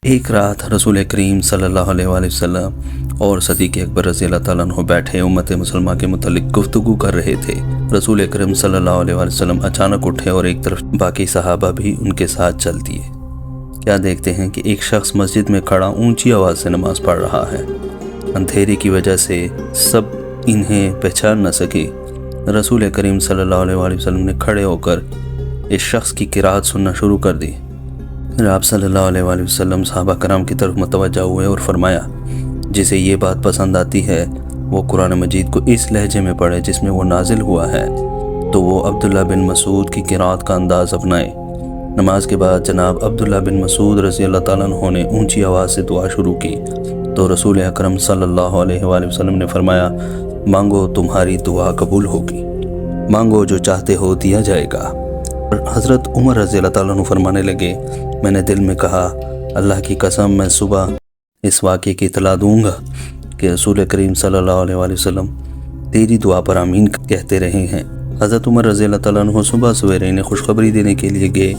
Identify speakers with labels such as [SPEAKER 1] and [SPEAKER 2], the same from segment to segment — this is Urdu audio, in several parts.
[SPEAKER 1] ایک رات رسول کریم صلی اللہ علیہ وآلہ وسلم اور صدیق اکبر رضی اللہ تعالیٰ عنہ بیٹھے امت مسلمہ کے متعلق گفتگو کر رہے تھے۔ رسول کریم صلی اللہ علیہ وآلہ وسلم اچانک اٹھے اور ایک طرف باقی صحابہ بھی ان کے ساتھ چل دیے۔ کیا دیکھتے ہیں کہ ایک شخص مسجد میں کھڑا اونچی آواز سے نماز پڑھ رہا ہے۔ اندھیرے کی وجہ سے سب انہیں پہچان نہ سکے۔ رسول کریم صلی اللہ علیہ وآلہ وسلم نے کھڑے ہو کر اس شخص کی قرات سننا شروع کر دی۔ آپ صلی اللہ علیہ وآلہ وسلم صحابہ کرام کی طرف متوجہ ہوئے اور فرمایا، جسے یہ بات پسند آتی ہے وہ قرآن مجید کو اس لہجے میں پڑھے جس میں وہ نازل ہوا ہے، تو وہ عبداللہ بن مسعود کی قرات کا انداز اپنائے۔ نماز کے بعد جناب عبداللہ بن مسعود رضی اللہ تعالیٰ عنہ نے اونچی آواز سے دعا شروع کی تو رسول اکرم صلی اللہ علیہ وآلہ وسلم نے فرمایا، مانگو تمہاری دعا قبول ہوگی، مانگو جو چاہتے ہو دیا جائے گا۔ حضرت عمر رضی اللہ تعالیٰ عنہ فرمانے لگے، میں نے دل میں کہا، اللہ کی قسم میں صبح اس واقعے کی اطلاع دوں گا کہ رسول کریم صلی اللہ علیہ وآلہ وسلم تیری دعا پر آمین کہتے رہے ہیں۔ حضرت عمر رضی اللہ تعالیٰ عنہ صبح سویرے انہیں خوشخبری دینے کے لیے گئے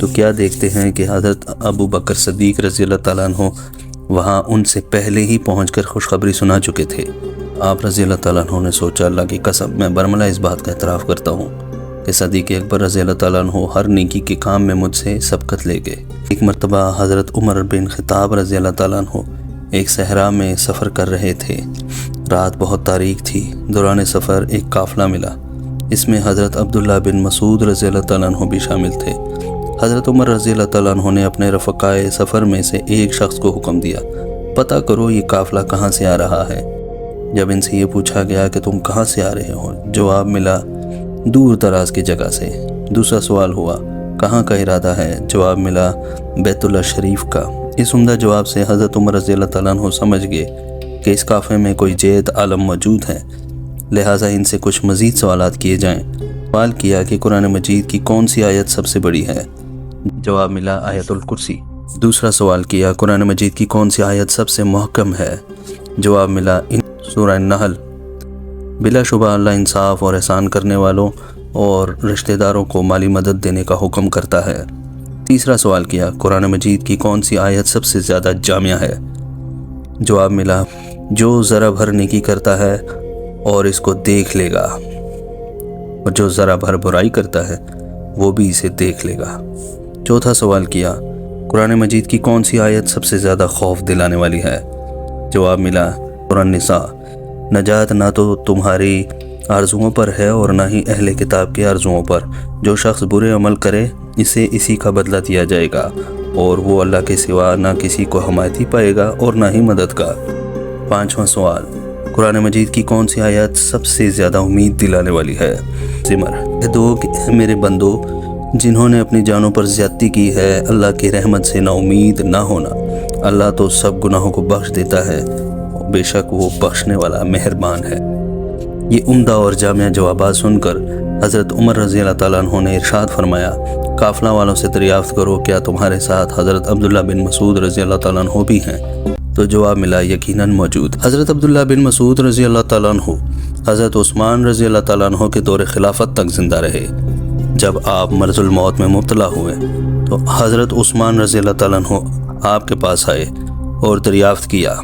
[SPEAKER 1] تو کیا دیکھتے ہیں کہ حضرت ابو بکر صدیق رضی اللہ تعالیٰ عنہ وہاں ان سے پہلے ہی پہنچ کر خوشخبری سنا چکے تھے۔ آپ رضی اللہ تعالیٰ عنہ نے سوچا، اللہ کی قسم میں برملا اس بات کا اعتراف کرتا ہوں کہ صدیق اکبر رضی اللہ تعالیٰ عنہ ہر نیکی کے کام میں مجھ سے سبقت لے گئے۔ ایک مرتبہ حضرت عمر بن خطاب رضی اللہ تعالیٰ عنہ ایک صحرا میں سفر کر رہے تھے۔ رات بہت تاریک تھی۔ دوران سفر ایک قافلہ ملا، اس میں حضرت عبداللہ بن مسعود رضی اللہ تعالیٰ عنہ بھی شامل تھے۔ حضرت عمر رضی اللہ تعالیٰ عنہ نے اپنے رفقائے سفر میں سے ایک شخص کو حکم دیا، پتہ کرو یہ قافلہ کہاں سے آ رہا ہے۔ جب ان سے یہ پوچھا گیا کہ تم کہاں سے آ رہے ہو، جواب ملا، دور دراز کی جگہ سے۔ دوسرا سوال ہوا، کہاں کا ارادہ ہے؟ جواب ملا، بیت اللہ شریف کا۔ اس عمدہ جواب سے حضرت عمر رضی اللہ تعالیٰ عنہ سمجھ گئے کہ اس قافلے میں کوئی جید عالم موجود ہے، لہٰذا ان سے کچھ مزید سوالات کیے جائیں۔ سوال کیا کہ قرآن مجید کی کون سی آیت سب سے بڑی ہے؟ جواب ملا، آیت الکرسی۔ دوسرا سوال کیا، قرآن مجید کی کون سی آیت سب سے محکم ہے؟ جواب ملا، سورہ النحل۔ بلا شبہ اللہ انصاف اور احسان کرنے والوں اور رشتہ داروں کو مالی مدد دینے کا حکم کرتا ہے۔ تیسرا سوال کیا، قرآن مجید کی کون سی آیت سب سے زیادہ جامع ہے؟ جواب ملا، جو ذرا بھر نیکی کرتا ہے اور اس کو دیکھ لے گا، اور جو ذرا بھر برائی کرتا ہے وہ بھی اسے دیکھ لے گا۔ چوتھا سوال کیا، قرآن مجید کی کون سی آیت سب سے زیادہ خوف دلانے والی ہے؟ جواب ملا، سورہ النساء۔ نجات نہ تو تمہاری آرزوؤں پر ہے اور نہ ہی اہل کتاب کے آرزوؤں پر۔ جو شخص برے عمل کرے اسے اسی کا بدلہ دیا جائے گا، اور وہ اللہ کے سوا نہ کسی کو حمایتی پائے گا اور نہ ہی مددگار۔ پانچواں سوال، قرآن مجید کی کون سی آیت سب سے زیادہ امید دلانے والی ہے؟ زمر۔ کہہ دو کہ میرے بندو، جنہوں نے اپنی جانوں پر زیادتی کی ہے، اللہ کی رحمت سے نا امید نہ ہونا۔ اللہ تو سب گناہوں کو بخش دیتا ہے، بے شک وہ بخشنے والا مہربان ہے۔ یہ عمدہ اور جامع جوابات سن کر حضرت عمر رضی اللہ تعالیٰ عنہ نے ارشاد فرمایا، قافلہ والوں سے دریافت کرو کیا تمہارے ساتھ حضرت عبداللہ بن مسعود رضی اللہ تعالیٰ عنہ بھی ہیں؟ تو جواب ملا، یقیناً موجود۔ حضرت عبداللہ بن مسعود رضی اللہ تعالیٰ عنہ حضرت عثمان رضی اللہ تعالیٰ عنہ کے دور خلافت تک زندہ رہے۔ جب آپ مرض الموت میں مبتلا ہوئے تو حضرت عثمان رضی اللہ تعالیٰ عنہ آپ کے پاس آئے اور دریافت کیا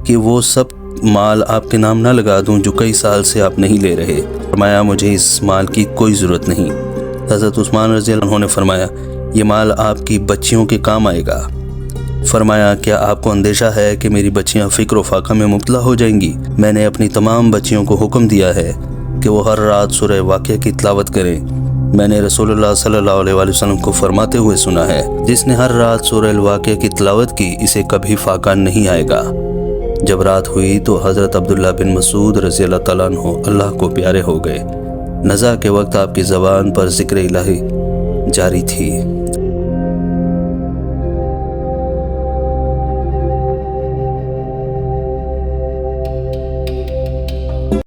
[SPEAKER 1] کہ وہ سب مال آپ کے نام نہ لگا دوں جو کئی سال سے آپ نہیں لے رہے۔ فرمایا، مجھے اس مال کی کوئی ضرورت نہیں۔ حضرت عثمان رضی اللہ عنہ نے فرمایا، یہ مال آپ کی بچیوں کے کام آئے گا۔ فرمایا، کیا آپ کو اندیشہ ہے کہ میری بچیاں فکر و فاقہ میں مبتلا ہو جائیں گی؟ میں نے اپنی تمام بچیوں کو حکم دیا ہے کہ وہ ہر رات سورہ واقعہ کی تلاوت کریں۔ میں نے رسول اللہ صلی اللہ علیہ وآلہ وسلم کو فرماتے ہوئے سنا ہے، جس نے ہر رات سورہ الواقعہ کی تلاوت کی اسے کبھی فاقہ نہیں آئے گا۔ جب رات ہوئی تو حضرت عبداللہ بن مسعود رضی اللہ تعالیٰ عنہ اللہ کو پیارے ہو گئے۔ نزا کے وقت آپ کی زبان پر ذکر الہی جاری تھی۔